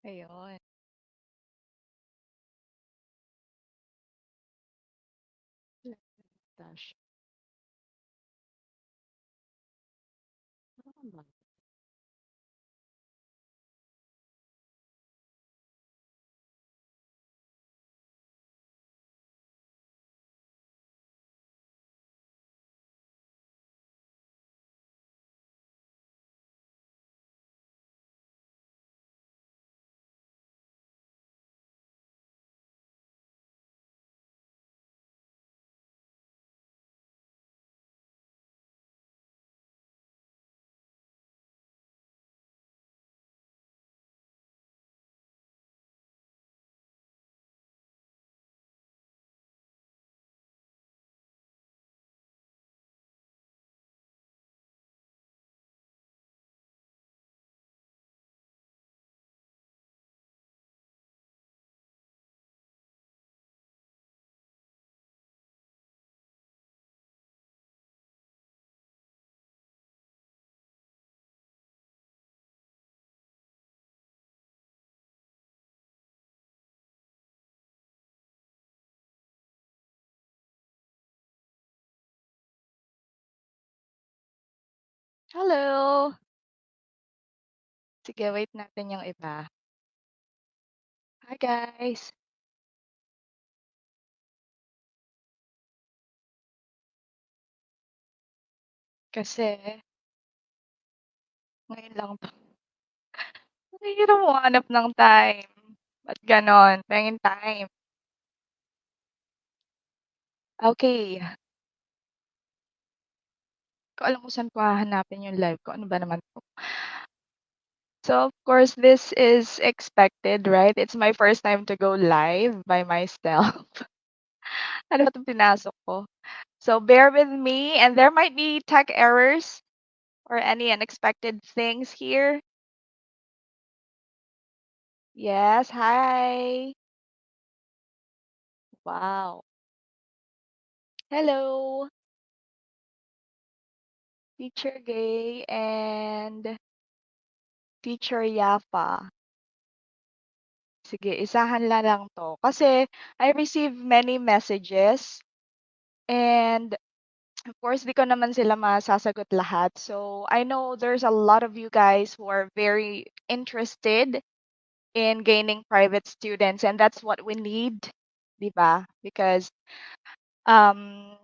Ayun. Gosh, ano ba? Hello! Sige, wait natin yung iba. Hi, guys! Kasi ngayon lang 'to. Mahirap humanap ng time. Ba't gano'n? Pengeng time. Okey, ko alam kung saan ko hahanapin yung live ko, ano ba naman 'to? So, of course, this is expected, right? It's my first time to go live by myself. Ano ba 'tong pinasok ko? So, bear with me and there might be tech errors or any unexpected things here. Yes, hi. Wow. Hello, Teacher Gay and Teacher Yafa. Sige, isahan na lang 'to. Kasi I received many messages and of course, di ko naman sila masasagot lahat. So, I know there's a lot of you guys who are very interested in gaining private students and that's what we need, 'di ba? Because ang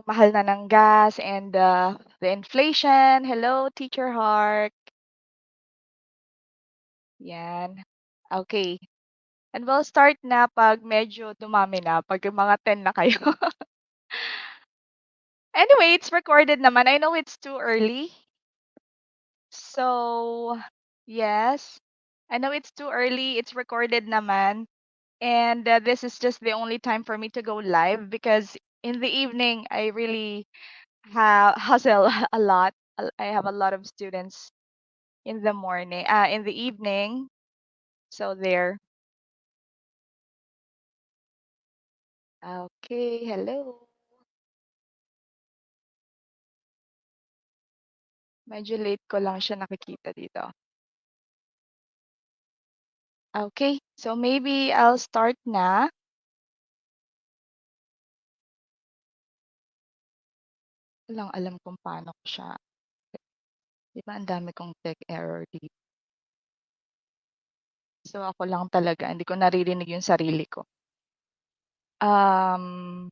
mahal na ng gas and the inflation. Hello, Teacher Heart. Yan. Okay. And we'll start na 'pag medyo dumami na, 'pag yung mga 10 na kayo. Anyway, it's recorded naman. I know it's too early. So, yes. I know it's too early. It's recorded naman. And this is just the only time for me to go live because in the evening I really hustle a lot. I have a lot of students in the evening. So there. Okay, hello. Medyo late ko lang siya nakikita dito. Okay, so maybe I'll start na. Walang alam kung paano ko siya. 'Di ba ang dami kong tech error dito. So ako lang talaga, hindi ko naririnig yung sarili ko. Um,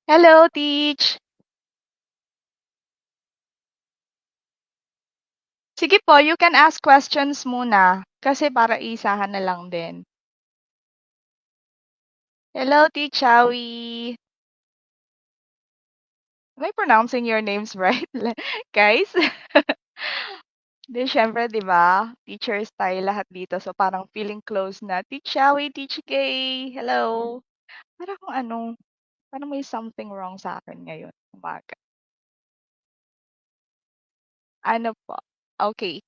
Hello, Teach. Sige po, you can ask questions muna kasi para isahan na lang din. Hello, Teach Howie. Am I pronouncing your names right, guys? 'Di siyempre 'di ba, teacher tayo lahat dito so parang feeling close na, "Teach Howie, Teach Kay, hello." Para akong ano, parang may something wrong sa'kin ngayon umaga. Ano po, okey.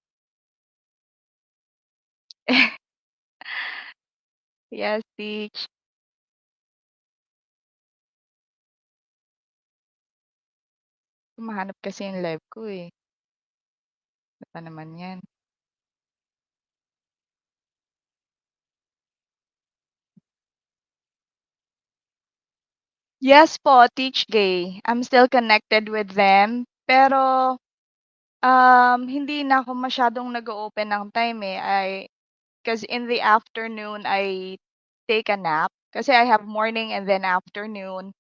Yes, Teach. Mahanap kasi yung live ko, eh. Ano ba naman 'yan? Yes po, Teach Gay. I'm still connected with them, pero, hindi na ako masyadong nag-o-open ng time, eh. 'Cause in the afternoon, I take a nap kasi I have morning and then afternoon.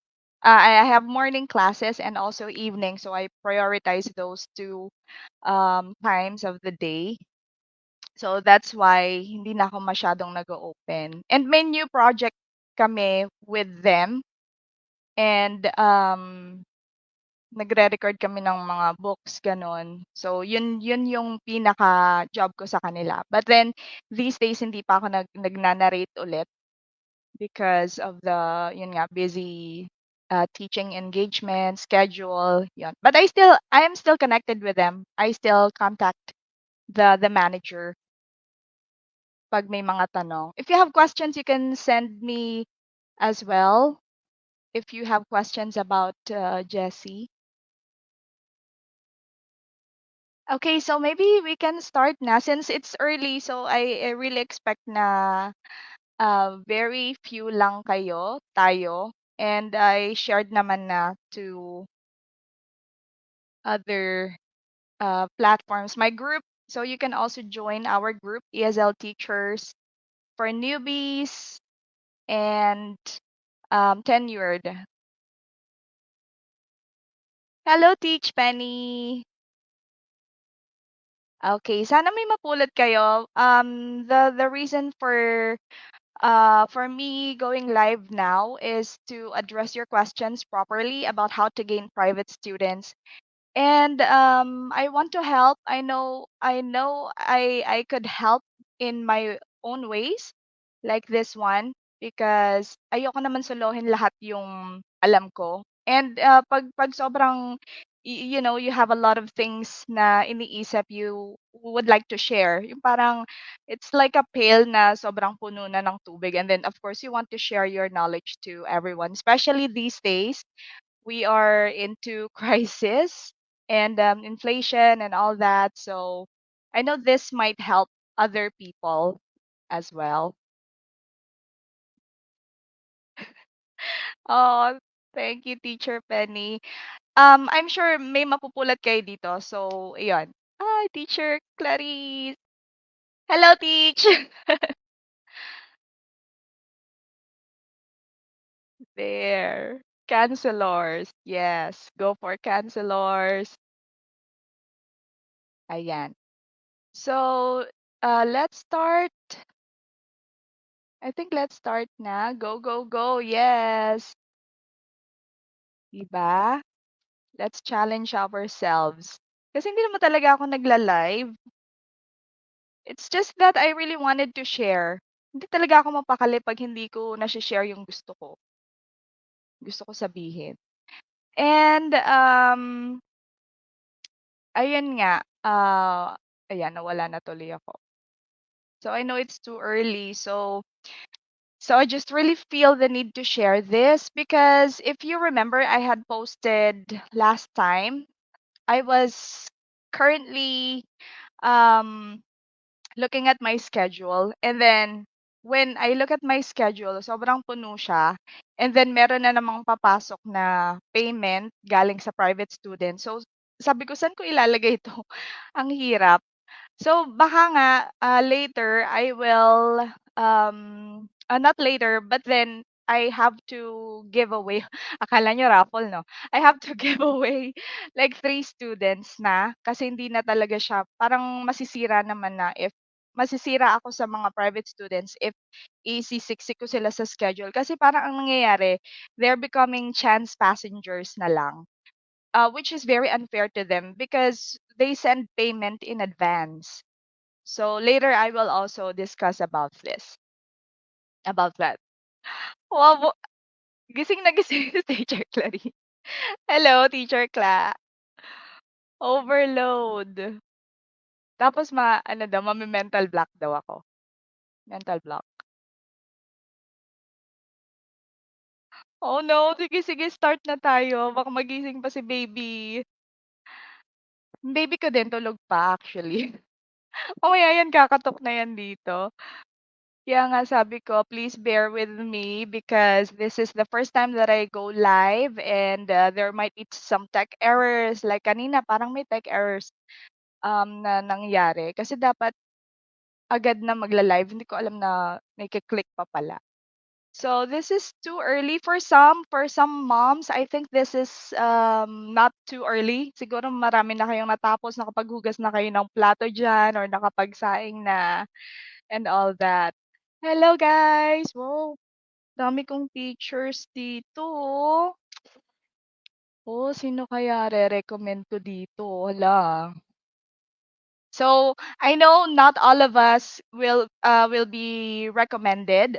I have morning classes and also evening, so I prioritize those 2, times of the day. So that's why hindi na ako masyadong nag-o-open. And may new project kami with them and, nagre-record kami ng mga books, gano'n. So yun yung pinaka-job ko sa kanila. But then these days hindi pa ako nagna-narrate ulit because of the yun nga busy, teaching engagement, schedule, yun. But I am still connected with them. I still contact the manager 'pag may mga tanong. If you have questions, you can send me as well if you have questions about, Jessie. Okay, so maybe we can start na since it's early, so I really expect na, very few lang tayo, and I shared naman na to other, platforms, my group. So you can also join our group, ESL Teachers for Newbies and, tenured. Hello, Teach Penny. Okay, sana may mapulot kayo. The reason for me going live now is to address your questions properly about how to gain private students. And I want to help. I know I could help in my own ways like this one because ayoko naman solohin lahat yung alam ko. And pag sobrang you have a lot of things na iniisip you would like to share. Yung parang it's like a pail na sobrang puno na ng tubig and then of course you want to share your knowledge to everyone, especially these days we are into crisis and inflation and all that. So I know this might help other people as well. Oh, thank you, Teacher Penny. I'm sure may mapupulot kayo dito. So, iyon. Hi, Teacher Clarice. Hello, Teach. There. Cancelors. Yes, go for cancelors. Ayan. So, let's start. I think let's start na. Go, go, go. Yes. Diba? Let's challenge ourselves. Kasi hindi naman talaga ako nagla-live. It's just that I really wanted to share. Hindi talaga ako mapakali 'pag hindi ko nashi-share yung gusto ko sabihin. And, ayun nga, ayan nawala na tuloy ako. So I know it's too early, so I just really feel the need to share this because if you remember, I had posted last time, I was currently, um looking at my schedule and then when I look at my schedule, sobrang puno siya and then meron na namang papasok na payment galing sa private student. So, sabi ko, "Saan ko ilalagay 'to?" Ang hirap. So baka nga, later I will, not later, but then I have to give away akala niyo raffle 'no? I have to give away like 3 students na kasi hindi na talaga siya parang masisira naman na if masisira ako sa mga private students if isisiksik ko sila sa schedule. Kasi parang ang nangyayari, they're becoming chance passengers na lang, which is very unfair to them because they send payment in advance. So later I will also discuss about that. Wow, gising na gising si Teacher Clary. Hello, Teacher Cla. Overload. Tapos ano daw, mame-mental block daw ako. Mental block. Oh no, sige sige start na tayo. Baka magising pa si baby. Baby ko din tulog pa actually. Mamaya yan kakatok na yan dito. Kaya nga sabi ko, please bear with me because this is the first time that I go live and there might be some tech errors. Like kanina, parang may tech errors na nangyari. Kasi dapat agad na magla-live. Hindi ko alam na may click pa pala. So this is too early for some. For some moms, I think this is not too early. Siguro marami na kayong natapos, nakapaghugas na kayo ng plato dyan or nakapagsaing na and all that. Hello guys! Wow, dami kong teachers dito. Oh, sino kaya re-recommend ko dito? Hala. So, I know not all of us will be recommended.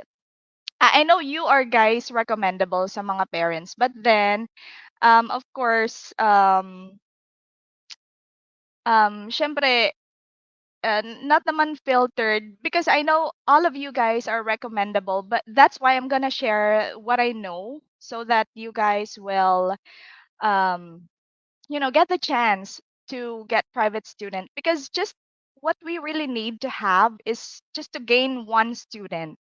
I know you are guys recommendable sa mga parents, but then of course syempre not naman filtered because I know all of you guys are recommendable, but that's why I'm gonna share what I know so that you guys will um get the chance to get private student because just what we really need to have is just to gain one student.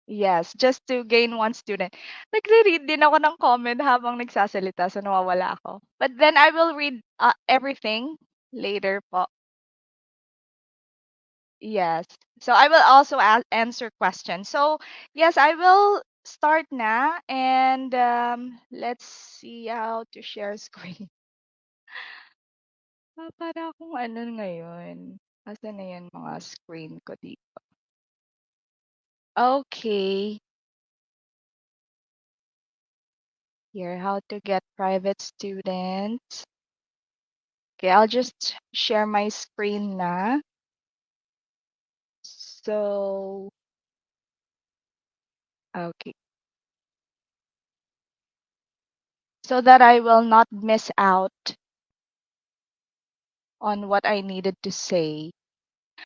Yes, just to gain one student. Nagre-read din ako ng comment habang nagsasalita, so nawawala ako. But then I will read everything later po. Yes. So I will also answer questions. So yes, I will start na and let's see how to share screen. Para akong ano ngayon. Asan na yan mga screen ko dito? Okay. Here, how to get private students. Okay, I'll just share my screen na. So, okay. So that I will not miss out on what I needed to say.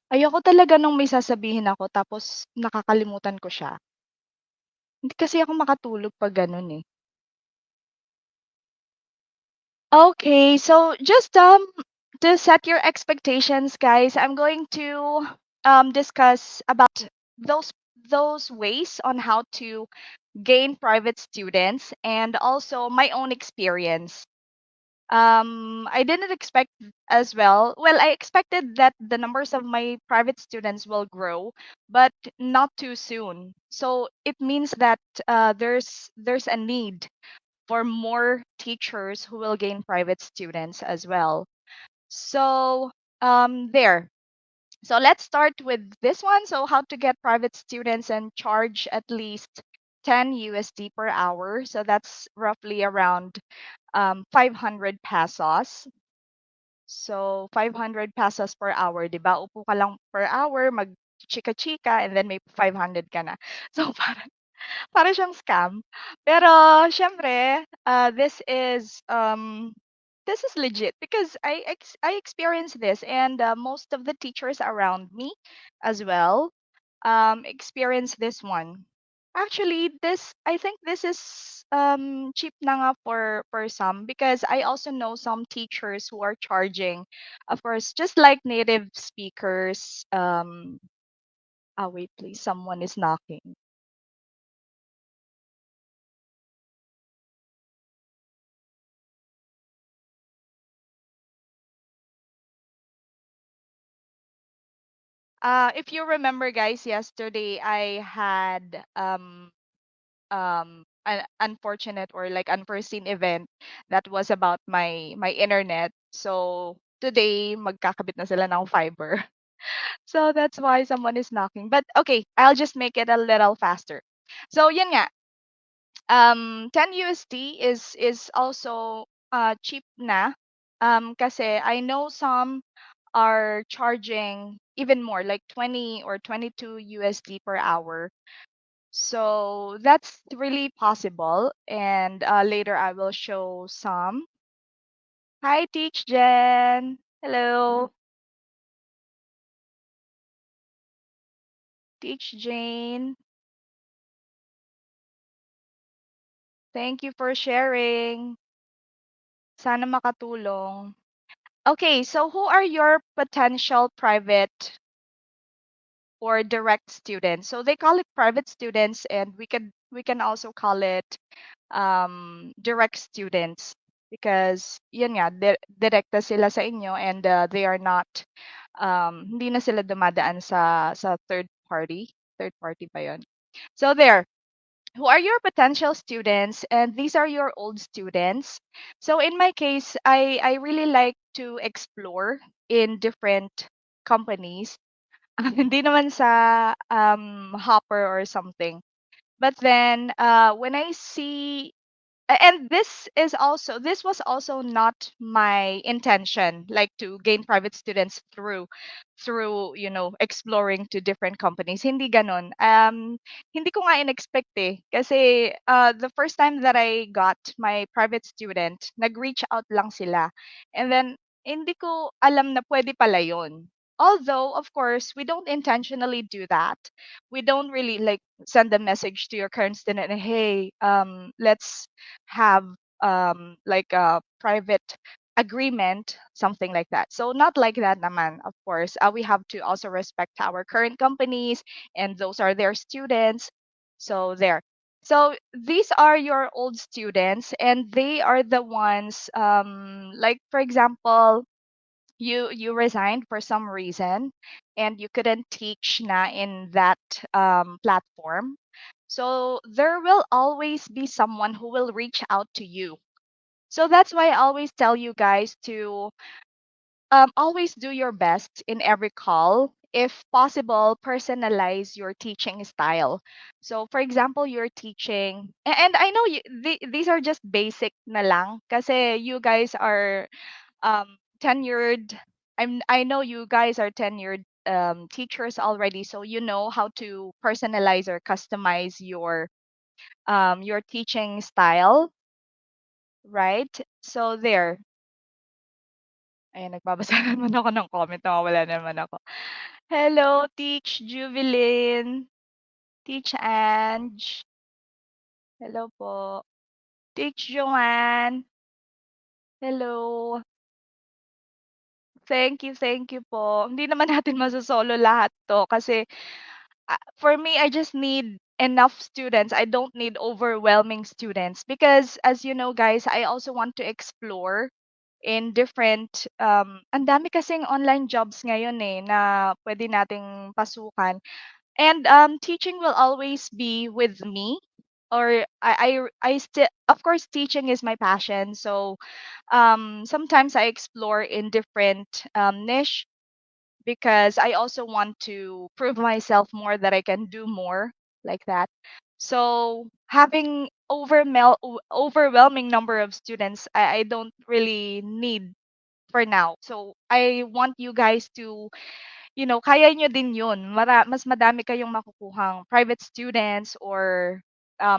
Ayoko talaga nung may sasabihin ako tapos nakakalimutan ko siya. Hindi kasi ako makatulog pag ganun eh. Okay, so just to set your expectations, guys, I'm going to discuss about those those ways on how to gain private students and also my own experience. I didn't expect as well. Well, I expected that the numbers of my private students will grow, but not too soon. So it means that there's a need for more teachers who will gain private students as well. So there. So let's start with this one. So how to get private students and charge at least 10 USD per hour. So that's roughly around 500 pesos. So 500 pesos per hour, 'di ba? Upo ka lang per hour, mag-chika-chika, and then may 500 ka na. So para siyang scam. Pero siyempre, this is legit because I experienced this and most of the teachers around me as well experience this one. Actually, this I think this is cheap na nga for some because I also know some teachers who are charging, of course, just like native speakers. Wait, please, someone is knocking. If you remember, guys, yesterday I had an unfortunate or like unforeseen event that was about my internet. So today magkakabit na sila ng fiber. So that's why someone is knocking. But okay, I'll just make it a little faster. So yun nga, 10 USD is also cheap na. Kasi I know some are charging even more, like 20 or 22 USD per hour. So that's really possible. And later I will show some. Hi, Teach Jen. Hello, Teach Jane. Thank you for sharing. Sana makatulong. Okay, so who are your potential private? or direct students. So they call it private students, and we can also call it direct students because yun nga direkta sila sa inyo, and they are not hindi na sila dumadaan sa third party pa yun. So there, who are your potential students, and these are your old students. So in my case, I really like to explore in different companies. Hindi naman sa hopper or something. But then when I see and this was also not my intention, like to gain private students through exploring to different companies, hindi ganon. Hindi ko nga in-expect kasi the first time that I got my private student, nag-reach out lang sila, and then hindi ko alam na pwede pala yon. Although of course we don't intentionally do that, we don't really like send a message to your current student, hey, let's have like a private agreement, something like that. So not like that naman, of course. We have to also respect our current companies, and those are their students. So there. So these are your old students, and they are the ones, like for example, you resigned for some reason, and you couldn't teach na in that platform. So there will always be someone who will reach out to you. So that's why I always tell you guys to always do your best in every call. If possible, personalize your teaching style. So, for example, you're teaching, and I know these are just basic na lang, kasi you guys are tenured. I know you guys are tenured teachers already, so you know how to personalize or customize your teaching style, right? So there. Ayan, nagbabasa naman ako ng comment, nawawala na naman ako. Hello, Teach Jubilin, Teach Ange. Hello po. Teach Joanne. Hello. Thank you po. Hindi naman natin masosolo lahat 'to kasi for me, I just need enough students. I don't need overwhelming students because as you know, guys, I also want to explore in different ang dami kasing online jobs ngayon na pwede nating pasukan. And teaching will always be with me, or I still, of course, teaching is my passion. So sometimes I explore in different niche because I also want to prove myself more that I can do more like that. So having overwhelming number of students, I don't really need for now. So I want you guys to, kaya nyo din yun. Mas madami kayong makukuhang private students, or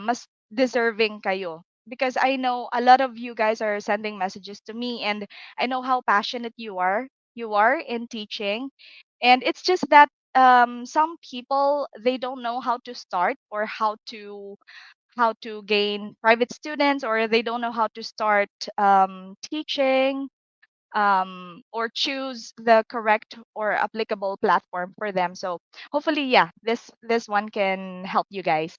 mas deserving kayo. Because I know a lot of you guys are sending messages to me, and I know how passionate you are in teaching. And it's just that some people, they don't know how to start, or how to gain private students, or they don't know how to start teaching, or choose the correct or applicable platform for them. So hopefully, yeah, this one can help you guys.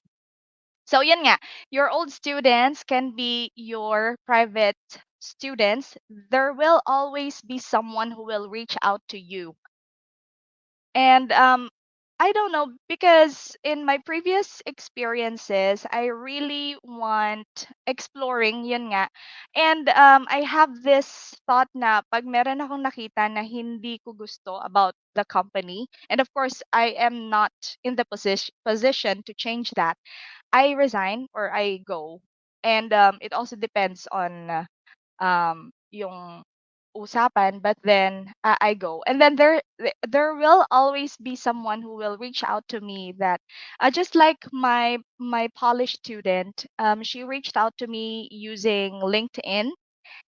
So yun nga, your old students can be your private students. There will always be someone who will reach out to you. And I don't know, because in my previous experiences, I really want exploring, yun nga. And I have this thought na pag meron akong nakita na hindi ko gusto about the company, and of course, I am not in the position to change that, I resign or I go. And it also depends on yung usapan, but then I go, and then there will always be someone who will reach out to me, that just like my Polish student, she reached out to me using LinkedIn.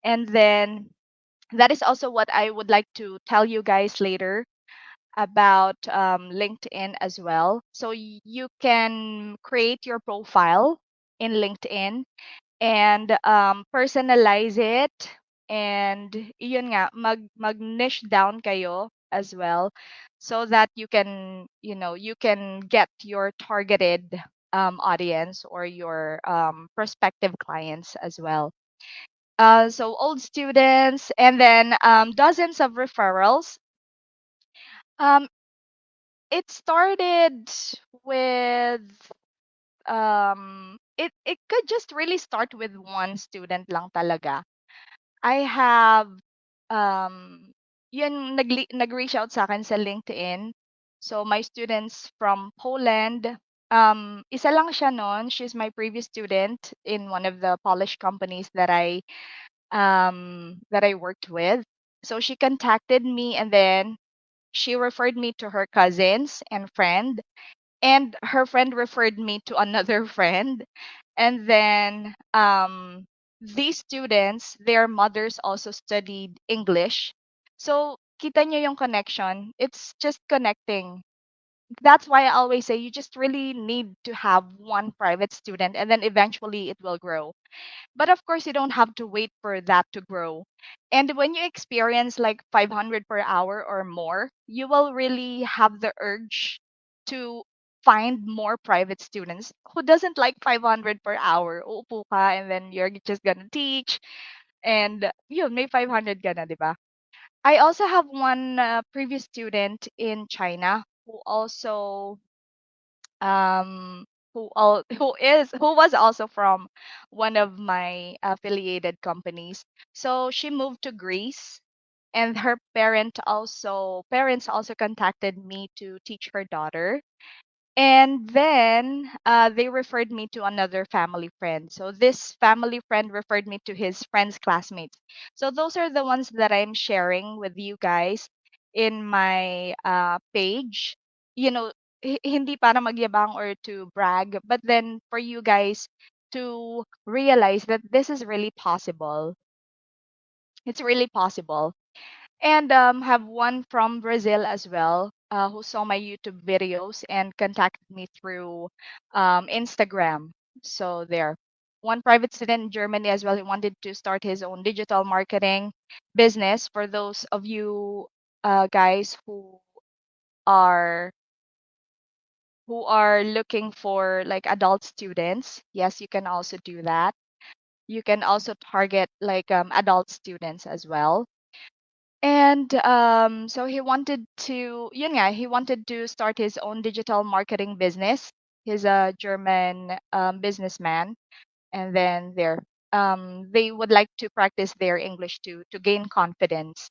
And then that is also what I would like to tell you guys later about LinkedIn as well. So you can create your profile in LinkedIn, and personalize it, and yun nga, mag niche down kayo as well, so that you can get your targeted audience or your prospective clients as well. So old students, and then dozens of referrals. Um, it started with it could just really start with one student lang talaga. I have yun nag-reach out sa akin sa LinkedIn. So my students from Poland, isa lang siya noon. She's my previous student in one of the Polish companies that I worked with. So she contacted me, and then she referred me to her cousins and friend, and her friend referred me to another friend. And then these students, their mothers also studied English. So kita nyo yung connection. It's just connecting. That's why I always say you just really need to have one private student, and then eventually it will grow. But of course, you don't have to wait for that to grow. And when you experience like 500 per hour or more, you will really have the urge to find more private students. Who doesn't like 500 per hour? Uupo ka and then you're just gonna teach, and yun, may 500 ka na, di ba? I also have one previous student in China who also who was also from one of my affiliated companies. So she moved to Greece, and her parents also contacted me to teach her daughter. And then they referred me to another family friend. So this family friend referred me to his friend's classmates. So those are the ones that I'm sharing with you guys in my page. You know, hindi para magyabang or to brag, but then for you guys to realize that this is really possible. It's really possible. And have one from Brazil as well, who saw my YouTube videos and contacted me through Instagram. So there. One private student in Germany as well. He wanted to start his own digital marketing business. For those of you guys are who are looking for like adult students, yes, you can also do that. You can also target like adult students as well. And so he wanted to start his own digital marketing business. He's a German businessman, and then they would like to practice their English to gain confidence.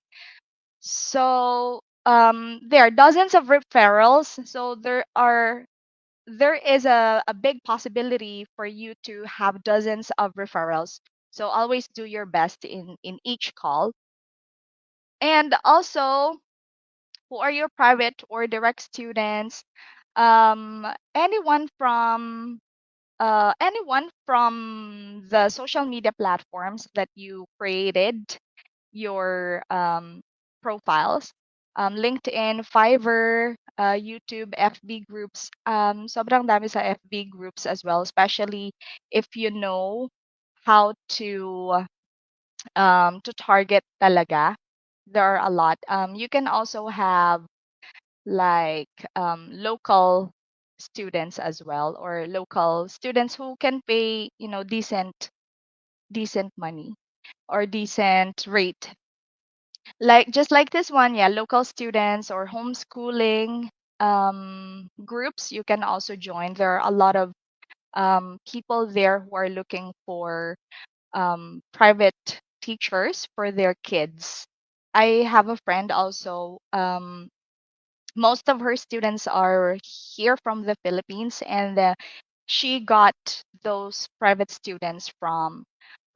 So there are dozens of referrals. So there is a big possibility for you to have dozens of referrals. So always do your best in each call. And also, who are your private or direct students? Um, anyone from anyone from the social media platforms that you created your profiles, LinkedIn, Fiverr, YouTube, FB groups. Sobrang dami sa FB groups as well, especially if you know how to target talaga. There are a lot. You can also have like local students as well, or local students who can pay decent money or decent rate, like just like this one. Yeah, local students or homeschooling groups, you can also join. There are a lot of people there who are looking for private teachers for their kids. I have a friend also. Most of her students are here from the Philippines, and she got those private students from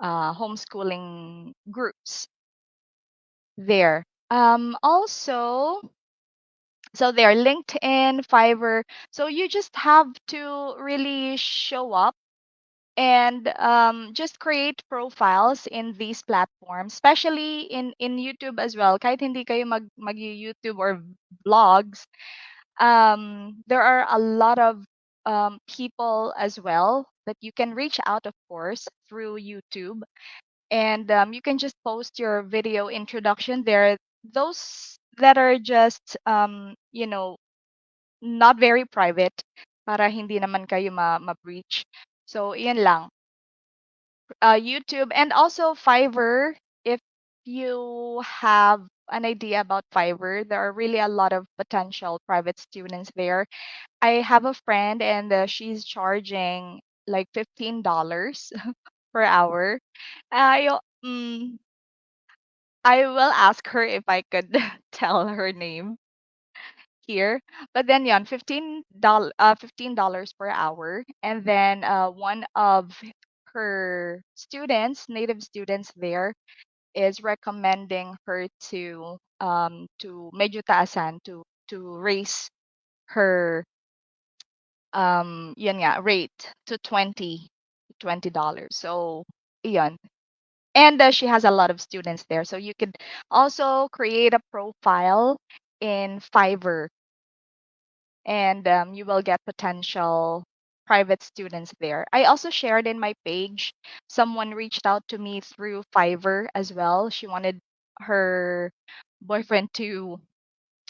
homeschooling groups there. Also, so they're LinkedIn, Fiverr. So you just have to really show up and just create profiles in these platforms, especially in YouTube as well. Kahit hindi kayo mag YouTube or vlogs, there are a lot of people as well that you can reach out, of course, through YouTube. And you can just post your video introduction there. Those that are just not very private para hindi naman kayo ma-breach. So, iyan lang. YouTube and also Fiverr. If you have an idea about Fiverr, there are really a lot of potential private students there. I have a friend and she's charging like $15 per hour. I mm, I will ask her if I could tell her name here. But then yon $15 per hour. And then one of her students, native students there, is recommending her to medyo taasan to raise her yun nga rate to $20. So iyon. And she has a lot of students there. So you could also create a profile in Fiverr and you will get potential private students there. I also shared in my page, someone reached out to me through Fiverr as well. She wanted her boyfriend to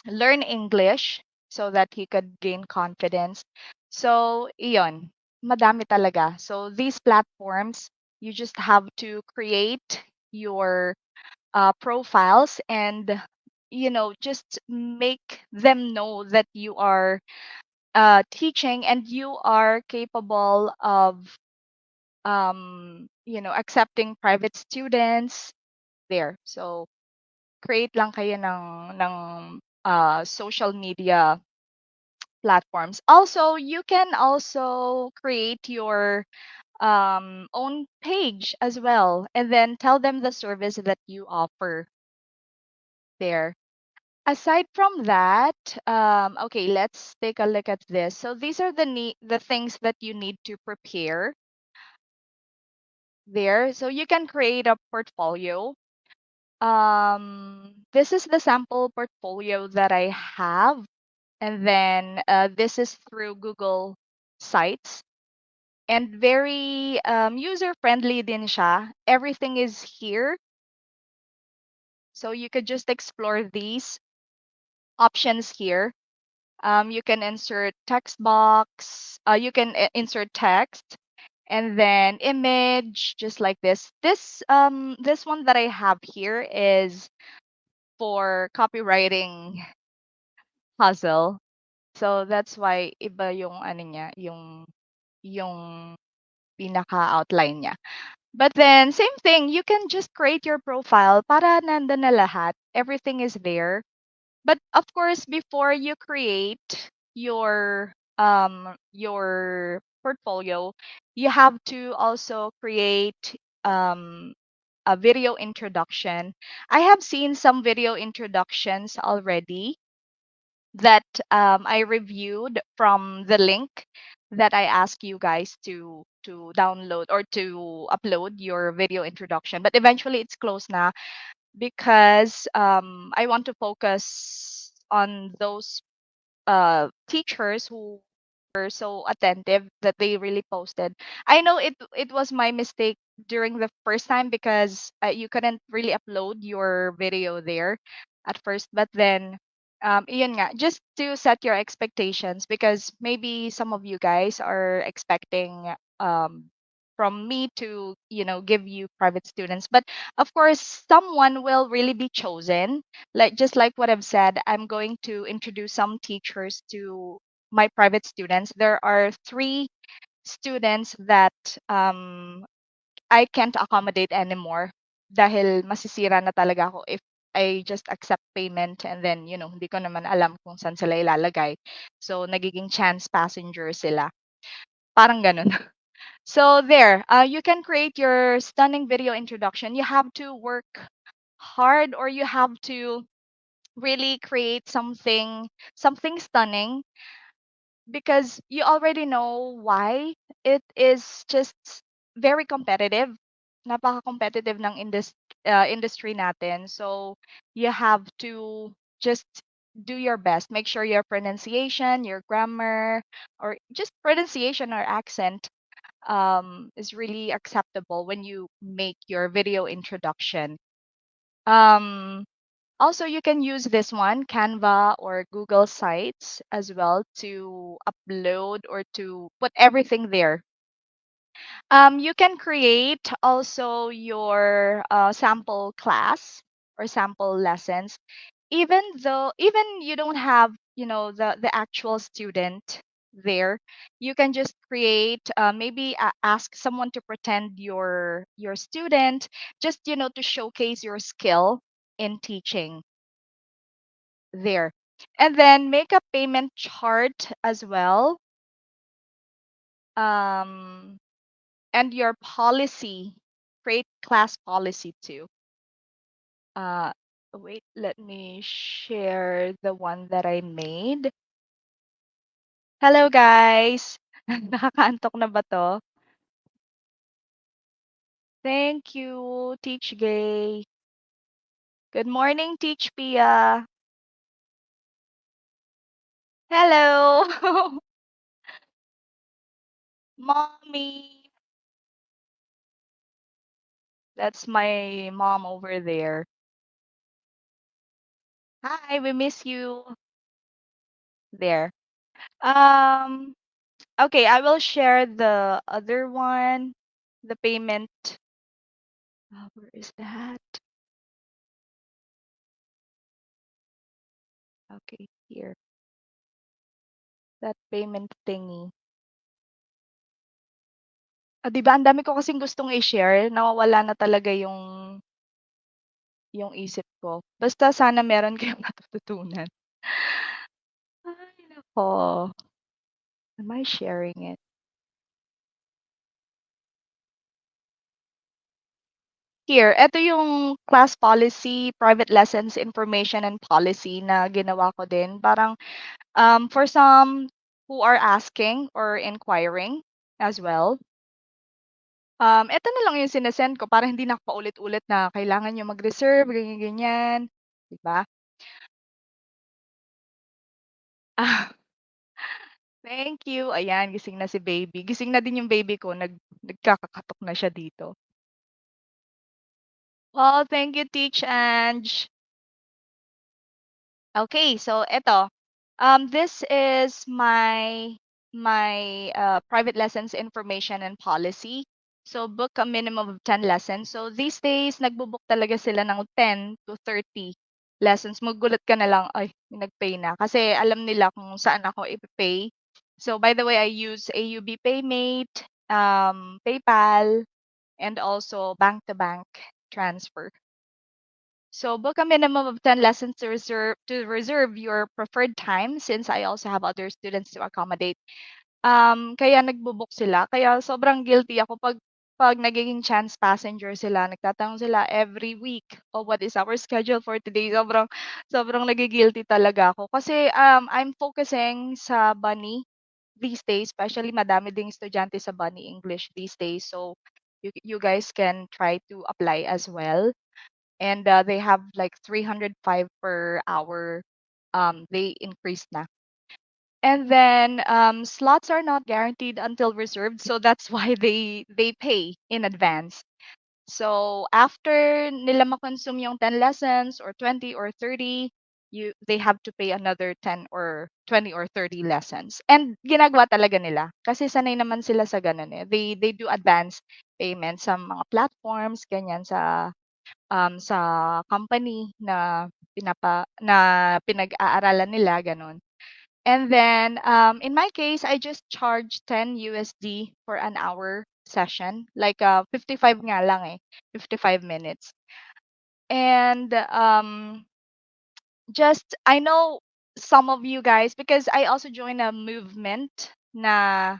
learn English so that he could gain confidence. So, iyon, madami talaga. So, these platforms, you just have to create your profiles and just make them know that you are teaching and you are capable of accepting private students there. So create lang kayo ng social media platforms. Also, you can also create your own page as well and then tell them the service that you offer there. Aside from that, okay, let's take a look at this. So these are the things that you need to prepare there. So you can create a portfolio. This is the sample portfolio that I have, and then this is through Google Sites, and very user friendly din siya. Everything is here, so you could just explore these options here. You can insert text box. You can insert text and then image, just like this. This one that I have here is for copywriting puzzle. So that's why iba yung ano niya, yung pinaka-outline niya. But then same thing, you can just create your profile para nandun na lahat. Everything is there. But of course, before you create your portfolio, you have to also create a video introduction. I have seen some video introductions already that I reviewed from the link that I asked you guys to download or to upload your video introduction. But eventually it's closed now because I want to focus on those teachers who were so attentive that they really posted. I know it was my mistake during the first time because you couldn't really upload your video there at first, but then iyon nga, just to set your expectations because maybe some of you guys are expecting um from me to give you private students, but of course someone will really be chosen, like just like what I've said. I'm going to introduce some teachers to my private students. There are three students that I can't accommodate anymore dahil masisira na talaga ako if I just accept payment and then hindi ko naman alam kung saan sila ilalagay. So nagiging chance passenger sila. Parang ganun. So there, you can create your stunning video introduction. You have to work hard or you have to really create something stunning because you already know why. It is just very competitive. Napaka-competitive ng industry natin. So you have to just do your best. Make sure your pronunciation, your grammar, or just pronunciation or accent is really acceptable when you make your video introduction. Um, Also, you can use this one, Canva or Google Sites as well to upload or to put everything there. You can create also your sample class or sample lessons, even you don't have, the actual student there. You can just create, maybe ask someone to pretend your student, just to showcase your skill in teaching there. And then make a payment chart as well. Um, and your policy, create class policy too. Uh, Wait, let me share the one that I made. Hello guys. Nakakaantok na ba to? Thank you, Teach Gay. Good morning, Teach Pia. Hello. Mommy. That's my mom over there. Hi, we miss you. There. Um, okay, I will share the other one, the payment. Where is that? Okay, here. That payment thingy. 'Di ba ang dami ko kasing gustong i-share, nawawala na talaga yung isip ko. Basta sana meron kayong natututunan. Ay naku, am I sharing it? Here, eto yung class policy, private lessons information and policy na ginawa ko din. Parang, for some who are asking or inquiring as well, eto na lang yung ko para hindi na ako paulit-ulit na kailangan niyo mag-reserve, ganyan-ganyan, 'di ba? Ah, thank you. Ayan, gising na si baby. Gising na din yung baby ko, nagkakakatok na siya dito. Well, thank you, Teach Ange. Okay, so eto. This is my private lessons information and policy. So book a minimum of 10 lessons. So these days, nagbo-book talaga sila ng 10 to 30 lessons. Magugulat ka na lang, ay, may nag-pay na. Kasi alam nila kung saan ako i-pay. So by the way, I use AUB Paymate, PayPal, and also bank-to-bank transfer. So book a minimum of 10 lessons to reserve your preferred time since I also have other students to accommodate. Kaya nagbo-book sila. Kaya sobrang guilty ako pag nagiging chance passenger sila, nagtatanong sila every week, "Oh, what is our schedule for today?" Sobrang sobrang nagi-guilty talaga ako kasi I'm focusing sa Bunny these days, especially madami ding estudyante sa Bunny English these days. So you guys can try to apply as well. And they have like 305 per hour. They increased na. And then slots are not guaranteed until reserved, so that's why they pay in advance. So after nila ma-consume yung 10 lessons or 20 or 30, they have to pay another 10 or 20 or 30 lessons. And ginagawa talaga nila kasi sanay naman sila sa ganun eh. They do advance payments sa mga platforms, ganyan sa company na pinag-aaralan nila gano'n. And then, in my case, I just charge 10 USD for an hour session, like 55 nga lang eh, 55 minutes. And just I know some of you guys because I also joined a movement na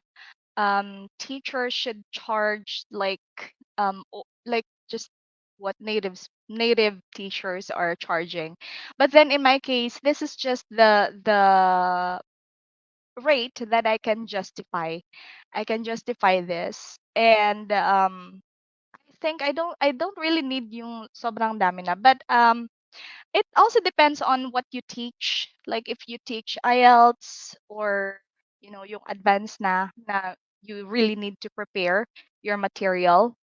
teachers should charge like just what native teachers are charging. But then in my case, this is just the rate that I can justify. I can justify this. And I think I don't really need yung sobrang dami na. But it also depends on what you teach. Like if you teach IELTS or yung advanced na you really need to prepare your material.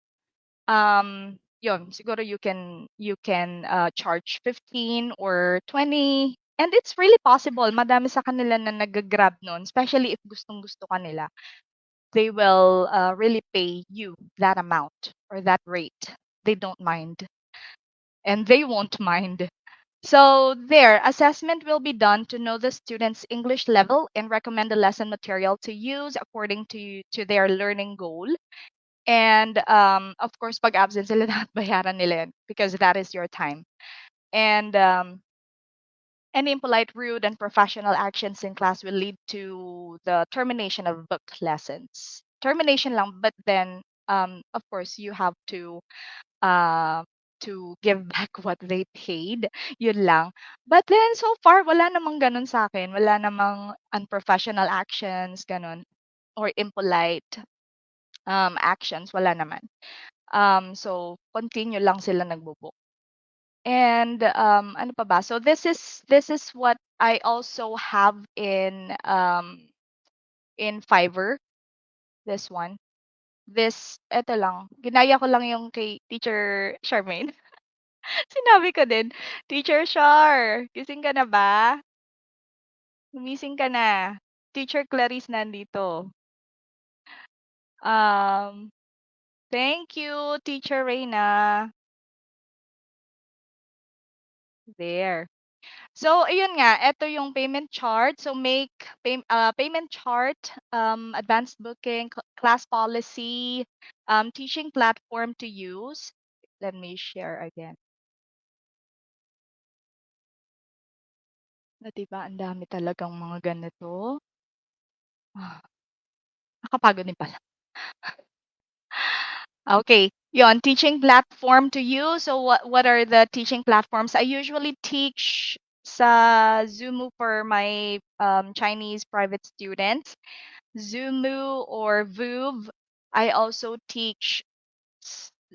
yun, siguro you can charge 15 or 20. And it's really possible, madami sa kanila na nag-grab nun, especially if gustong-gusto ka nila. They will really pay you that amount or that rate. They don't mind, and they won't mind. So there, assessment will be done to know the student's English level and recommend the lesson material to use according to their learning goal. And of course, pag absent sila, dapat bayaran nila yun because that is your time. And any impolite, rude, and professional actions in class will lead to the termination of book lessons. Termination lang, but then of course you have uh, to give back what they paid. Yun lang. But then so far wala namang ganun sa akin. Wala namang unprofessional actions, ganun, or impolite actions, wala naman. So continue lang sila nagbo-book. And ano pa ba? So this is what I also have in Fiverr, this one. Eto lang, ginaya ko lang yung kay Teacher Charmaine. Sinabi ko din, "Teacher Char, gising ka na ba? Gumising ka na. Teacher Clarice nandito." Um, Thank you, Teacher Reina. There. So ayun nga, eto yung payment chart. So make payment chart, advanced booking, class policy, teaching platform to use. Let me share again. Na 'di ba ang dami talagang mga ganito. Ah, nakakapagod din pala. Okay, yon, teaching platform to use. So what are the teaching platforms? I usually teach sa Zoomu for my Chinese private students. Zoomu or Voov. I also teach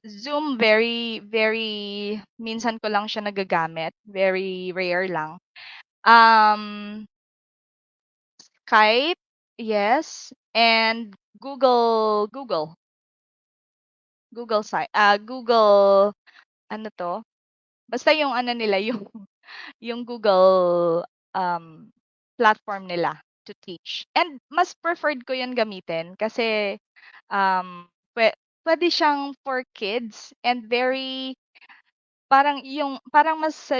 Zoom, very very minsan ko lang siya nagagamit, very rare lang. Um, Skype, yes, and Google ano 'to, basta yung ano nila, yung Google, um, platform nila to teach. And mas preferred ko 'yun gamitin kasi, um, puwede siyang for kids and very parang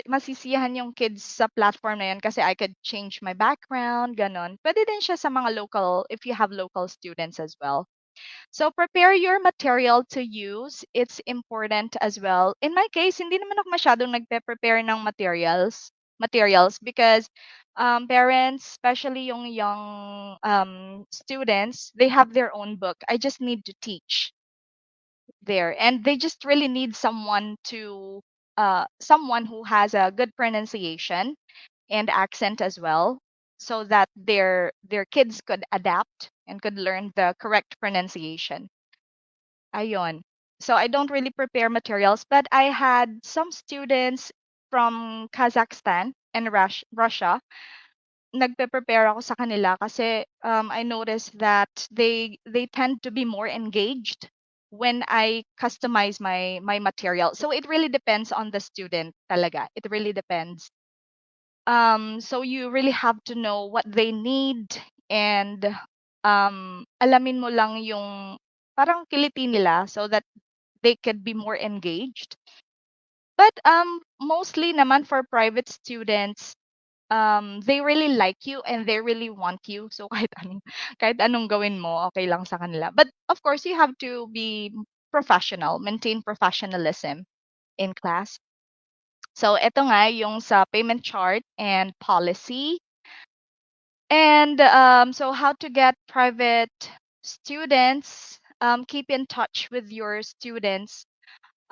masisiyahan yung kids sa platform na 'yun kasi I could change my background, gano'n. Puwede din siya sa mga local if you have local students as well. So prepare your material to use. It's important as well. In my case, hindi naman ako masyadong nagpe-prepare ng materials because parents, especially yung young students, they have their own book. I just need to teach there, and they just really need someone who has a good pronunciation and accent as well, so that their kids could adapt and could learn the correct pronunciation. Ayon. So I don't really prepare materials, but I had some students from Kazakhstan and Russia. Nagpe-prepare ako sa kanila kasi I noticed that they tend to be more engaged when I customize my material. So it really depends on the student talaga. It really depends. So you really have to know what they need, and alamin mo lang yung parang kiliti nila so that they could be more engaged. But mostly naman for private students, they really like you and they really want you. So kahit anong gawin mo, okay lang sa kanila. But of course, you have to be professional, maintain professionalism in class. So eto nga yung sa payment chart and policy. And so how to get private students, keep in touch with your students.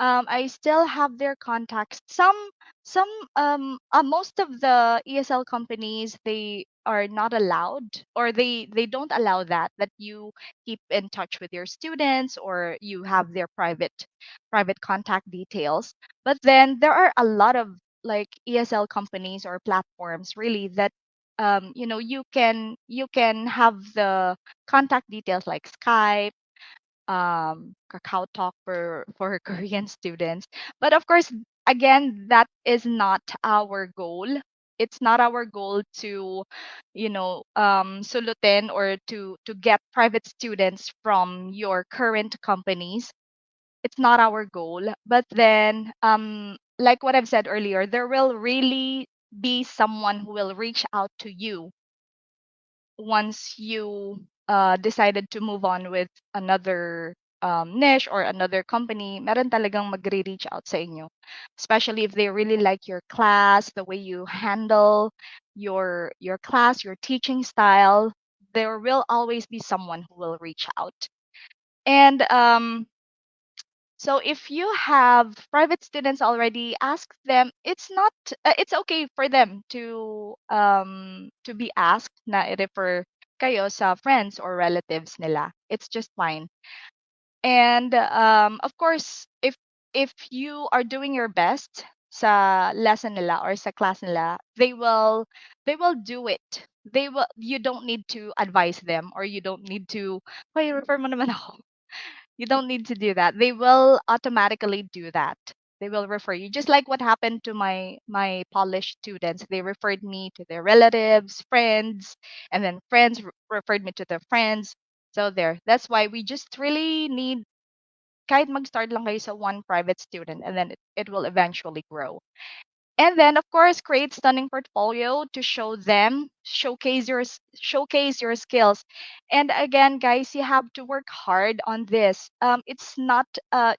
I still have their contacts. Most of the ESL companies, they are not allowed, or they don't allow that you keep in touch with your students or you have their private contact details. But then there are a lot of like ESL companies or platforms really that you can have the contact details like Skype, Kakao Talk for Korean students. But of course, again, that is not our goal. It's not our goal to, sulutin or to get private students from your current companies. It's not our goal. But then, like what I've said earlier, there will really be someone who will reach out to you once you decided to move on with another niche or another company, meron talagang magre-reach out sa inyo. Especially if they really like your class, the way you handle your class, your teaching style, there will always be someone who will reach out. And so if you have private students already, ask them. It's not. It's okay for them to be asked na i-refer kayo sa friends or relatives nila. It's just fine. And of course, if you are doing your best sa lesson nila or sa class nila, they will do it. They will. You don't need to advise them or you don't need to. Hoy, refer mo naman ako. You don't need to do that. They will automatically do that. They will refer you. Just like what happened to my Polish students. They referred me to their relatives, friends, and then friends referred me to their friends. So there. That's why we just really need kahit mag-start lang kayo sa one private student and then it will eventually grow. And then, of course, create stunning portfolio to show them, showcase your skills. And again, guys, you have to work hard on this. It's not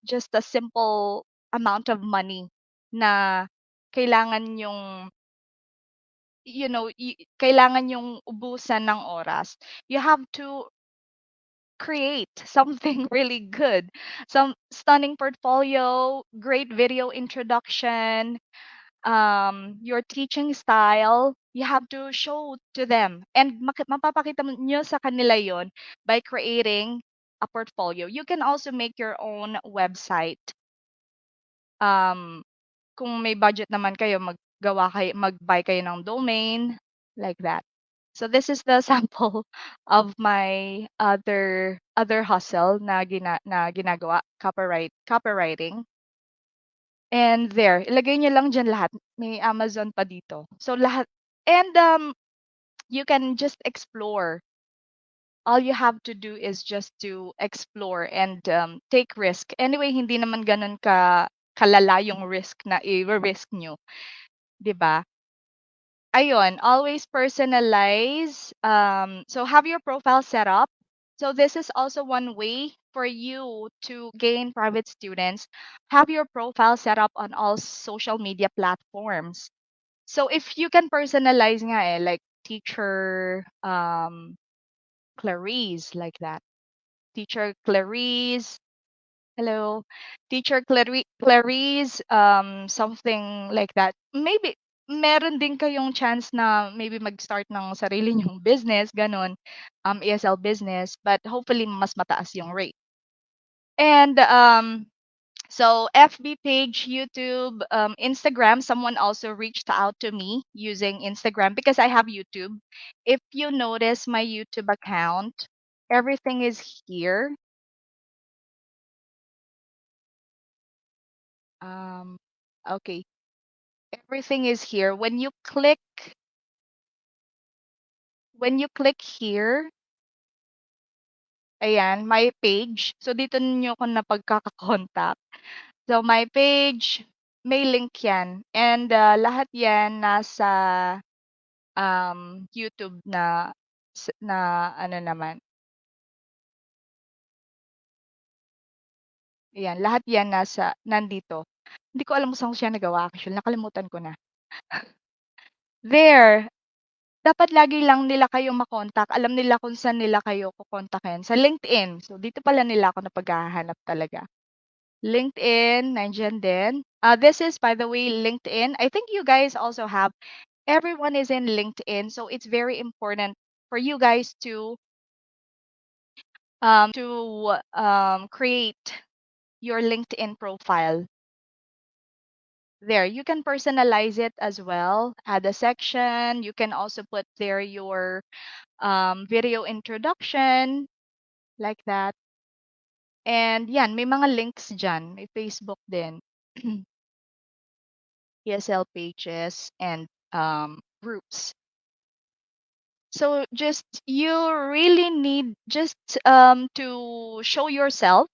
just a simple amount of money na kailangan yung kailangan yung ubusan ng oras. You have to create something really good. Some stunning portfolio, great video introduction, your teaching style, you have to show to them. And mapapakita nyo sa kanila yon by creating a portfolio. You can also make your own website. Um, kung may budget naman kayo, mag-buy kayo ng domain, like that. So this is the sample of my other hustle na ginagawa, copywriting. And there, ilagay niyo lang diyan lahat. May Amazon pa dito. So lahat and you can just explore. All you have to do is just to explore and take risk. Anyway, hindi naman ganun kalala yung risk na i-risk nyo, 'di ba? Ayun, always personalize. So have your profile set up. So this is also one way for you to gain private students. Have your profile set up on all social media platforms. So if you can personalize nga like teacher Clarice, like that. Teacher Clarice, hello. Teacher Clarice, something like that. Maybe meron din kayong chance na maybe mag-start ng sarili niyong business, gano'n, ESL business, but hopefully mas mataas yung rate. And so FB page, YouTube, Instagram, someone also reached out to me using Instagram because I have YouTube. If you notice my YouTube account, everything is here. Um, okay, everything is here. When you click here, ayan, my page. So dito ninyo ako napagkaka-contact. So my page, may link 'yan. And lahat 'yan nasa YouTube na ano naman. Ayan, lahat 'yan nandito. Hindi ko alam kung saan ko siya nagawa actually, nakalimutan ko na. There, dapat lagi lang nila kayong ma-contact, alam nila kung saan nila kayo kokontakin, sa LinkedIn. So dito pala nila ako napaghahanap talaga. LinkedIn, nandiyan din. This is by the way LinkedIn. I think you guys also have everyone is in LinkedIn, so it's very important for you guys to create your LinkedIn profile. There, you can personalize it as well. Add a section. You can also put there your video introduction, like that. And yan, may mga links diyan, may Facebook din. ESL pages and groups. So just you really need just to show yourself.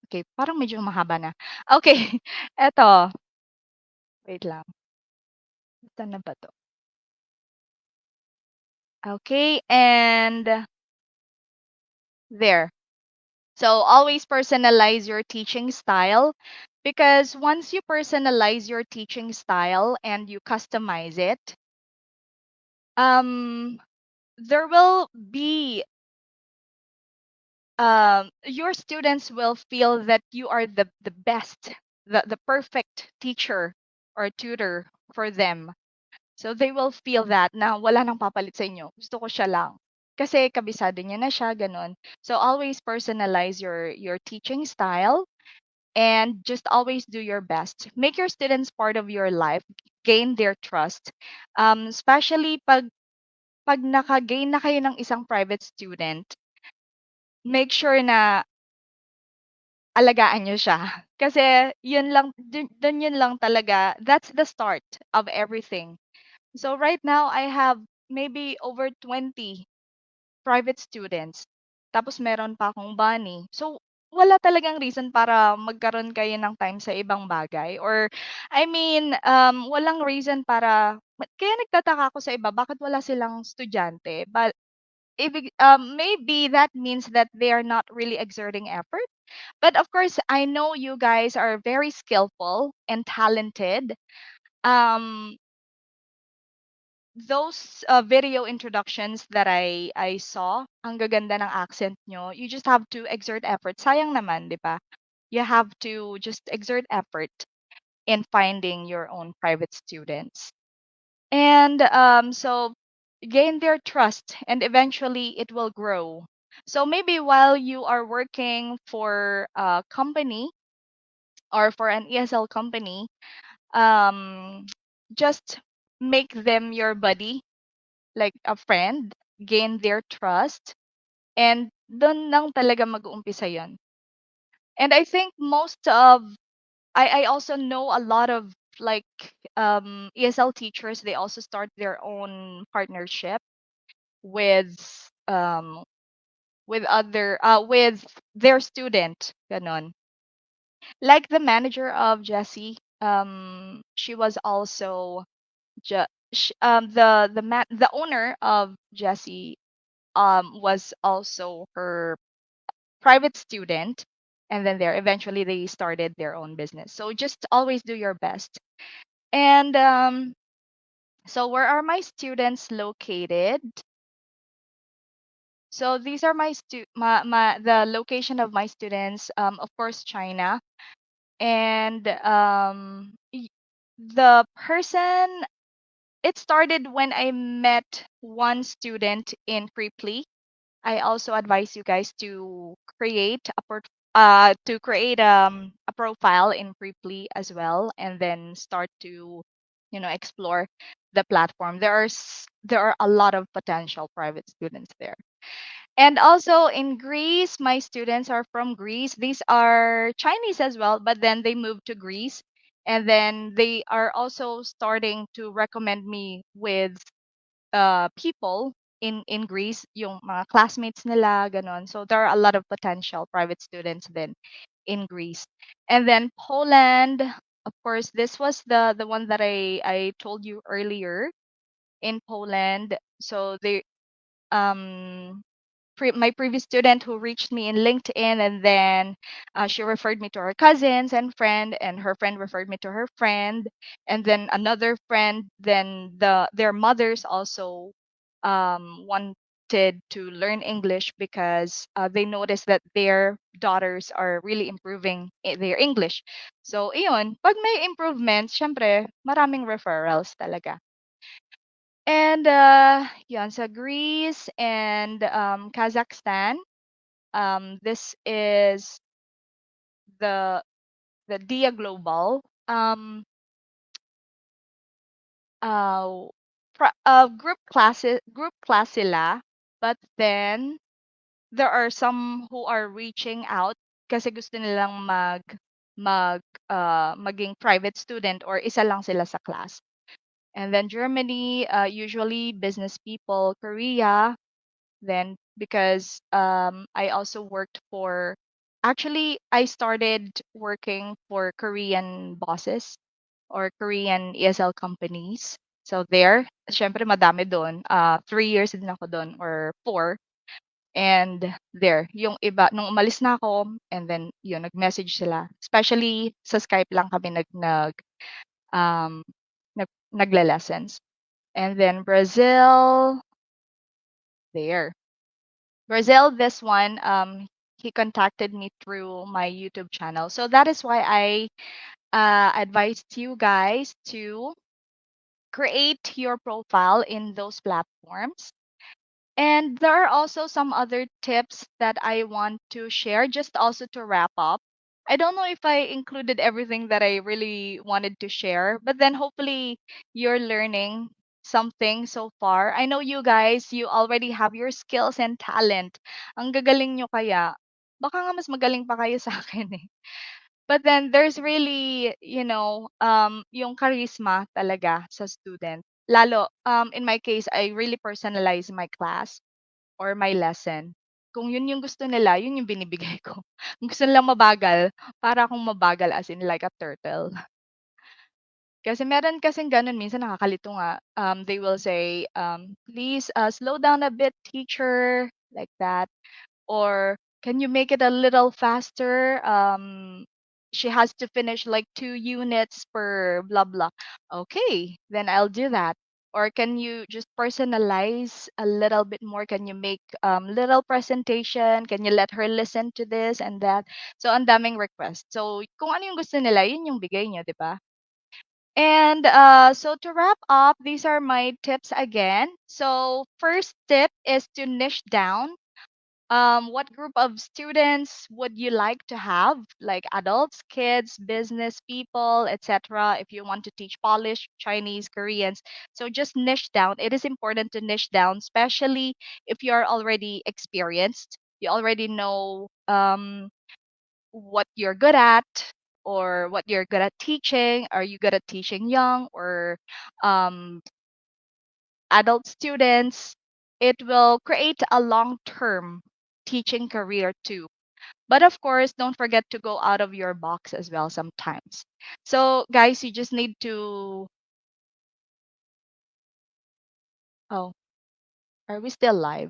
Okay, parang medyo mahaba na. Okay, eto. Wait lang. Saan na ba 'to? Okay, and there. So always personalize your teaching style because once you personalize your teaching style and you customize it, um, there will be your students will feel that you are the best, the perfect teacher or tutor for them. So they will feel that na wala nang papalit sa inyo. Gusto ko siya lang. Kasi kabisado niya na siya, ganun. So always personalize your teaching style and just always do your best. Make your students part of your life, gain their trust. Especially pag naka-gain na kayo ng isang private student, make sure na alagaan niyo siya. Kasi yun lang dun yun lang talaga, that's the start of everything. So right now I have maybe over 20 private students. Tapos meron pa akong bunny. So wala talagang reason para magkaroon kayo ng time sa ibang bagay or I mean, walang reason para kaya nagtataka ako sa iba bakit wala silang estudyante. But maybe that means that they are not really exerting effort. But of course, I know you guys are very skillful and talented. Um, those video introductions that I saw, ang gaganda ng accent nyo. You just have to exert effort. Sayang naman, di ba? You have to just exert effort in finding your own private students. And so gain their trust and eventually it will grow. So maybe while you are working for a company or for an ESL company, um, just make them your buddy, like a friend, gain their trust, and doon lang talaga mag-uumpisa yon. And I think most of, I also know a lot of like ESL teachers, they also start their own partnership with um with their student, ganon. Like the manager of Jessie, she was also the owner of Jessie was also her private student, and then there eventually they started their own business. So just always do your best. And so where are my students located? So these are the location of my students. Of course, China, and the person, it started when I met one student in Preply. I also advise you guys to create to create a profile in Preply as well, and then start to explore the platform. There are a lot of potential private students there. And also in Greece, my students are from Greece. These are Chinese as well, but then they moved to Greece. And then they are also starting to recommend me with people in Greece, yung mga classmates nila, ganon. So there are a lot of potential private students then in Greece. And then Poland, of course, this was the one that I told you earlier in Poland. So they my previous student who reached me in LinkedIn, and then she referred me to her cousins and her friend referred me to her friend, and then another friend. Then their mothers also wanted to learn English because they noticed that their daughters are really improving their English. So, iyon, pag may improvements, syempre, maraming referrals talaga. And yun, sa Greece and Kazakhstan, this is the Dia Global. Uh, group class sila, but then there are some who are reaching out kasi gusto nilang mag maging private student or isa lang sila sa class. And then Germany, usually business people, Korea, then because I also worked for actually I started working for Korean bosses or Korean ESL companies. So there, syempre madami doon. 3 years din ako doon or 4. And there, yung iba, nung umalis na ako, and then yun, nag-message sila. Especially sa Skype lang kami um, nagla-lessons. And then Brazil, there. Brazil, this one, he contacted me through my YouTube channel. So that is why I advised you guys to create your profile in those platforms. And there are also some other tips that I want to share, just also to wrap up. I don't know if I included everything that I really wanted to share, but then hopefully you're learning something so far. I know you guys, you already have your skills and talent. Ang gagaling nyo kaya. Baka nga mas magaling pa kayo sa akin eh. But then there's really, yung charisma talaga sa student. Lalo, in my case, I really personalize my class or my lesson. Kung yun yung gusto nila, yun yung binibigay ko. Kung gusto nilang mabagal, para akong mabagal as in like a turtle. Kasi meron kasing ganun, minsan nakakalito nga. They will say, please slow down a bit, teacher, like that. Or can you make it a little faster? She has to finish like 2 units per blah blah. Okay, then I'll do that. Or can you just personalize a little bit more? Can you make little presentation? Can you let her listen to this and that? So ang daming request. So kung ano yung gusto nila, yun yung bigay niyo, di ba? And so to wrap up, these are my tips again. So first tip is to niche down. What group of students would you like to have, like adults, kids, business people, etc., if you want to teach Polish, Chinese, Koreans? So just niche down. It is important to niche down, especially if you're already experienced. You already know what you're good at or what you're good at teaching. Are you good at teaching young or um, adult students? It will create a long term teaching career too. But of course, don't forget to go out of your box as well sometimes. So, guys, you just need to. Oh, are we still live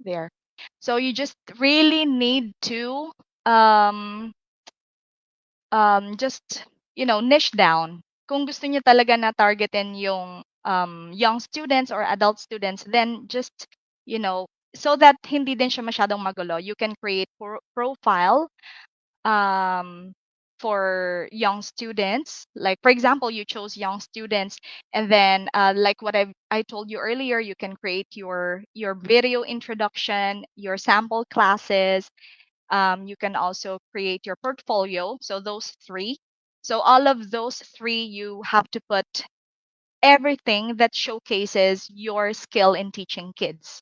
there? So, you just really need to um, just, niche down. Kung gusto niyo talaga na targetin yung young students or adult students, then just, so that hindi din siya masyadong magulo, you can create profile um, for young students. Like for example, you chose young students, and then like what I told you earlier, you can create your video introduction, your sample classes. You can also create your portfolio. So those three. So all of those three, you have to put everything that showcases your skill in teaching kids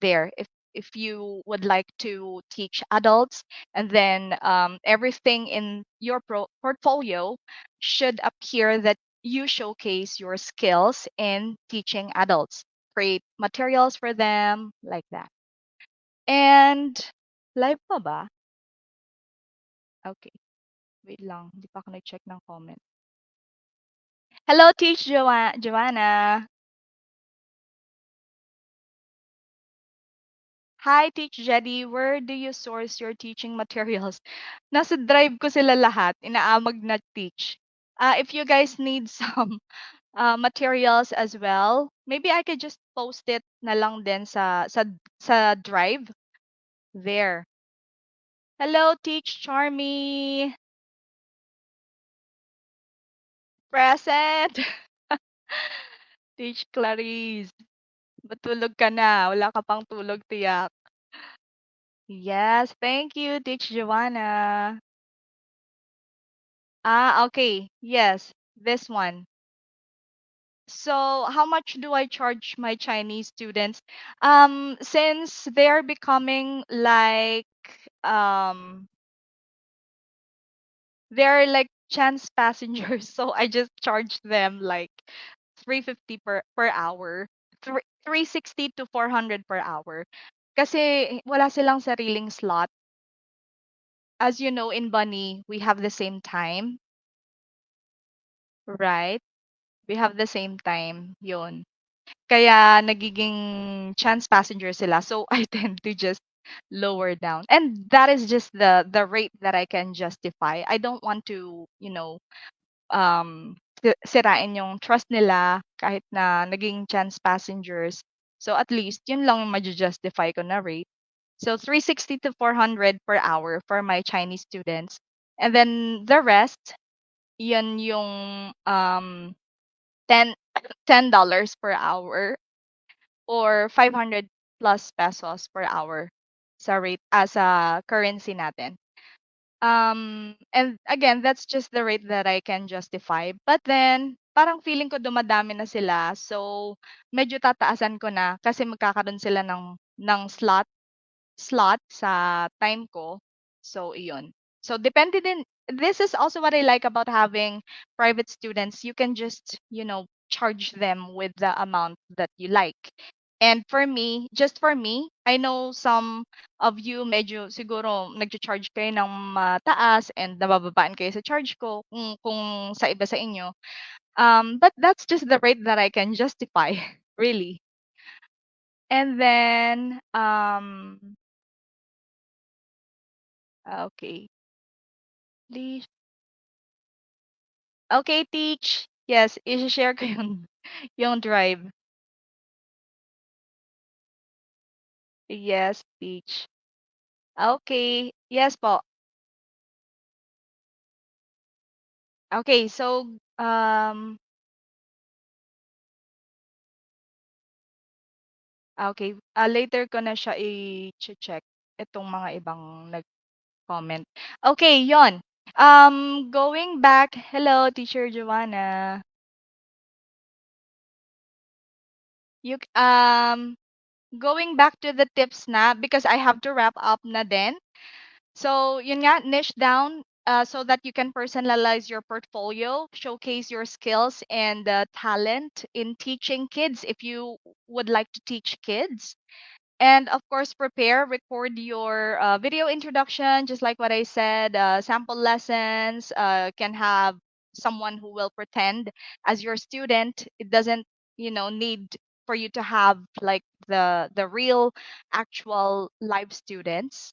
there. If you would like to teach adults, and then everything in your portfolio should appear that you showcase your skills in teaching adults. Create materials for them like that. And live pa ba? Okay. Wait lang, hindi pa ako nag-check ng comment. Hello, Teach Joanna. Hi, Teach Jetty. Where do you source your teaching materials? Nasa drive ko sila lahat. Inaamag na teach. If you guys need some materials as well, maybe I could just post it na lang din sa drive there. Hello, Teach Charmy. Present. Teach Clarice. Matulog ka na. Wala ka pang tulog, tiyak. Yes, thank you, Teach Joanna. Okay. Yes, this one. So how much do I charge my Chinese students? Since they're becoming like um they're like chance passengers, so I just charge them like 350 per hour. 360 to 400 per hour. Kasi wala silang sariling slot. As you know, in Bunny, we have the same time, right? We have the same time, yun. Kaya nagiging chance passenger sila. So I tend to just lower down. And that is just the rate that I can justify. I don't want to, sirain yung trust nila kahit na naging chance passengers. So at least yun lang yung justify ko na rate. So 360 to 400 per hour for my Chinese students. And then the rest, yun yung 10 $10 per hour or 500 plus pesos per hour sa rate as a currency natin. And again, that's just the rate that I can justify. But then, parang feeling ko dumadami na sila. So, medyo tataasan ko na kasi magkakaroon sila ng slot sa time ko. So, iyon. So, depende din. This is also what I like about having private students. You can just, charge them with the amount that you like. And for me, just for me, I know some of you medyo siguro nagcha-charge kayo ng mataas and nabababaan kayo sa charge ko kung sa iba sa inyo. But that's just the rate that I can justify, really. And then, okay. Please. Okay, teach. Yes, i-share ko yung drive. Yes, teach. Okay. Yes po. Okay, so okay, later ko na siya i-check itong mga ibang nag-comment. Okay, yon. Going back. Hello, Teacher Joanna. You going back to the tips na because I have to wrap up na din. So, yun nga, niche down so that you can personalize your portfolio, showcase your skills and talent in teaching kids if you would like to teach kids. And of course, prepare, record your video introduction, just like what I said, sample lessons, can have someone who will pretend as your student. It doesn't, need for you to have like the real actual live students.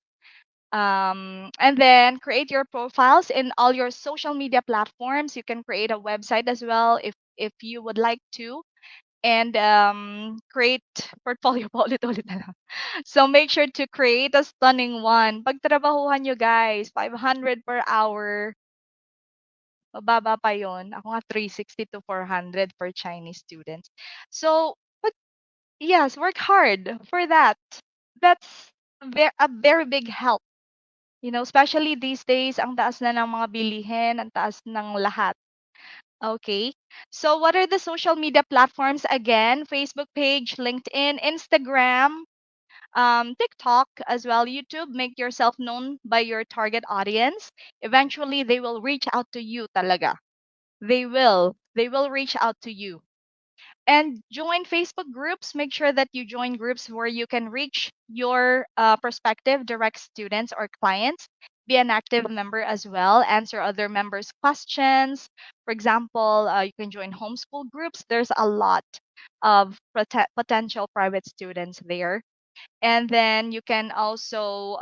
And then create your profiles in all your social media platforms. You can create a website as well if you would like to, and create portfolio pa ulit-ulit na lang. So make sure to create a stunning one. Pagtrabahuhan nyo guys, 500 per hour. Mababa pa yon. Ako nga 360 to 400 for Chinese students. So, but yes, work hard for that. That's a very big help. Especially these days, ang taas na ng mga bilihin, ang taas ng lahat. Okay. So what are the social media platforms again? Facebook page, LinkedIn, Instagram, TikTok as well, YouTube. Make yourself known by your target audience. Eventually, they will reach out to you talaga. They will. They will reach out to you. And join Facebook groups. Make sure that you join groups where you can reach your prospective direct students or clients. Be an active member as well. Answer other members' questions. For example, you can join homeschool groups. There's a lot of potential private students there. And then you can also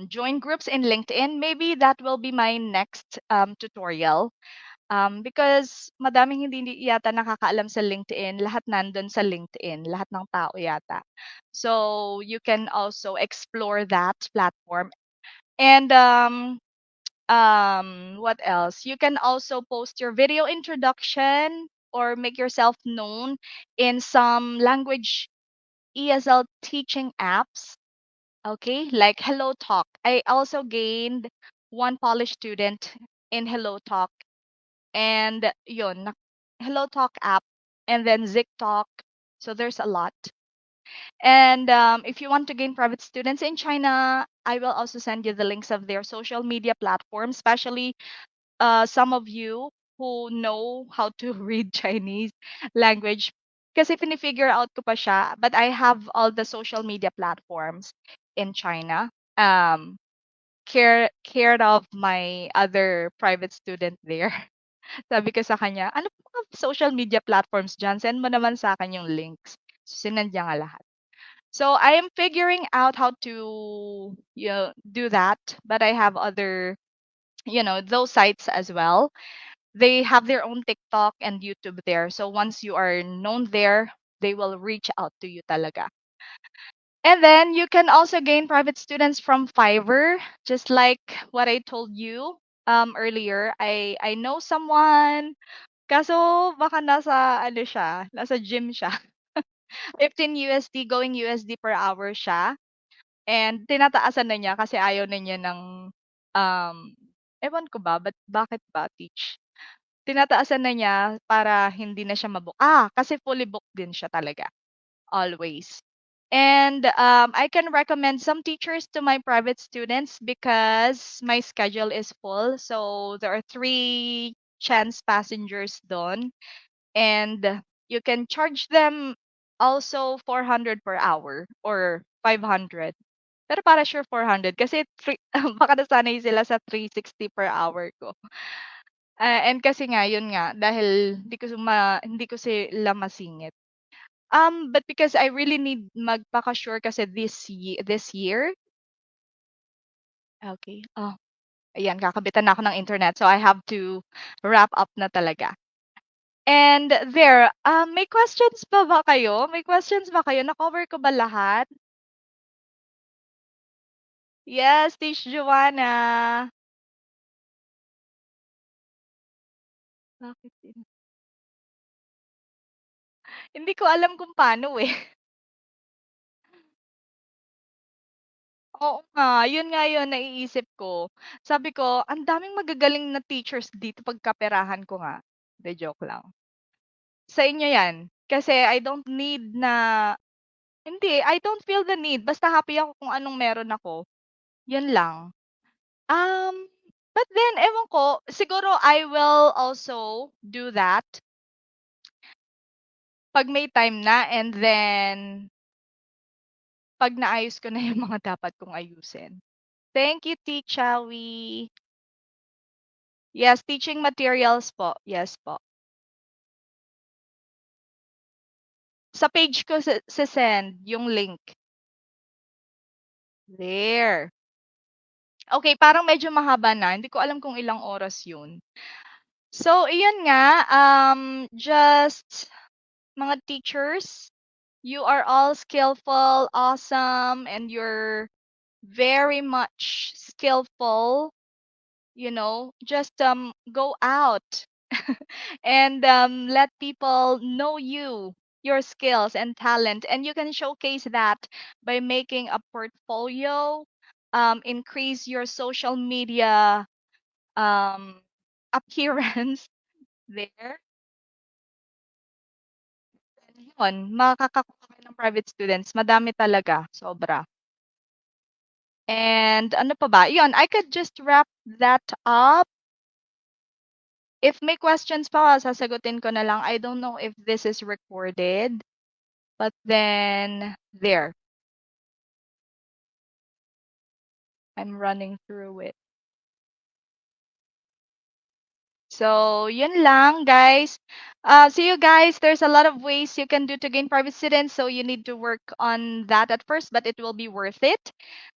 join groups in LinkedIn. Maybe that will be my next tutorial. Because madaming hindi yata nakakaalam sa LinkedIn, lahat nandun sa LinkedIn, lahat ng tao yata. So you can also explore that platform. And what else? You can also post your video introduction or make yourself known in some language ESL teaching apps. Okay, like Hello Talk. I also gained one Polish student in Hello Talk. And yun, Hello Talk app, and then ZigTalk. So there's a lot. And if you want to gain private students in China, I will also send you the links of their social media platforms, especially some of you who know how to read Chinese language. Kasi fini-figure out ko pa siya, but I have all the social media platforms in China. Um, cared of my other private student there. Sabi ko sa kanya, "Ano po mga social media platforms diyan? Send mo naman sa akin yung links." So, sinend niya nga lahat. So, I am figuring out how to, do that, but I have other, those sites as well. They have their own TikTok and YouTube there. So, once you are known there, they will reach out to you talaga. And then you can also gain private students from Fiverr, just like what I told you earlier. I know someone, kaso baka nasa gym siya. 15 USD going USD per hour siya. And tinataasan na niya kasi ayaw na niya ng um ewan ko ba, bakit ba teach? Tinataasan na niya para hindi na siya kasi fully booked din siya talaga, always. And I can recommend some teachers to my private students because my schedule is full. So there are three chance passengers done, and you can charge them also 400 per hour or 500. Pero para sure 400 kasi baka nasanay sila sa 360 per hour ko. And kasi nga, yun nga, dahil hindi ko sila masingit. But because I really need magpaka-sure kasi this year. Okay. Oh, ayan, kakabitan na ako ng internet. So I have to wrap up na talaga. And there, may questions pa ba kayo? May questions ba kayo? Na-cover ko ba lahat? Yes, Tish Joanna. Bakit din? Hindi ko alam kung paano eh. Oo nga, yun nga yun naiisip ko. Sabi ko, ang daming magagaling na teachers dito pagkaperahan ko nga. De joke lang. Sa inyo yan. Kasi I don't feel the need. Basta happy ako kung anong meron ako. Yun lang. Um, but then, ewan ko, siguro I will also do that pag may time na, and then pag naayos ko na yung mga dapat kong ayusin. Thank you, Tichawi. Yes, teaching materials po. Yes po. Sa page ko send yung link. There. Okay, parang medyo mahaba na. Hindi ko alam kung ilang oras yun. So, iyan nga, just mga teachers, you are all skillful, awesome, and you're very much skillful. Just go out and let people know your skills and talent, and you can showcase that by making a portfolio, increase your social media um, appearance there. And yun, makakakuha kayo ng private students, madami talaga, sobra. And ano pa ba? Yun, I could just wrap that up. If may questions pa, sasagutin ko na lang. I don't know if this is recorded, but then there, I'm running through it. So, yun lang, guys. See you guys. There's a lot of ways you can do to gain private students, so you need to work on that at first, but it will be worth it.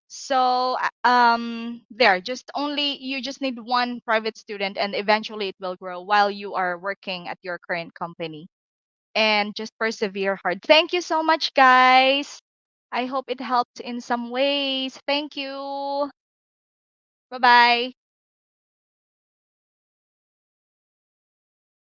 So, there, you just need one private student, and eventually it will grow while you are working at your current company. And just persevere hard. Thank you so much, guys. I hope it helped in some ways. Thank you. Bye bye.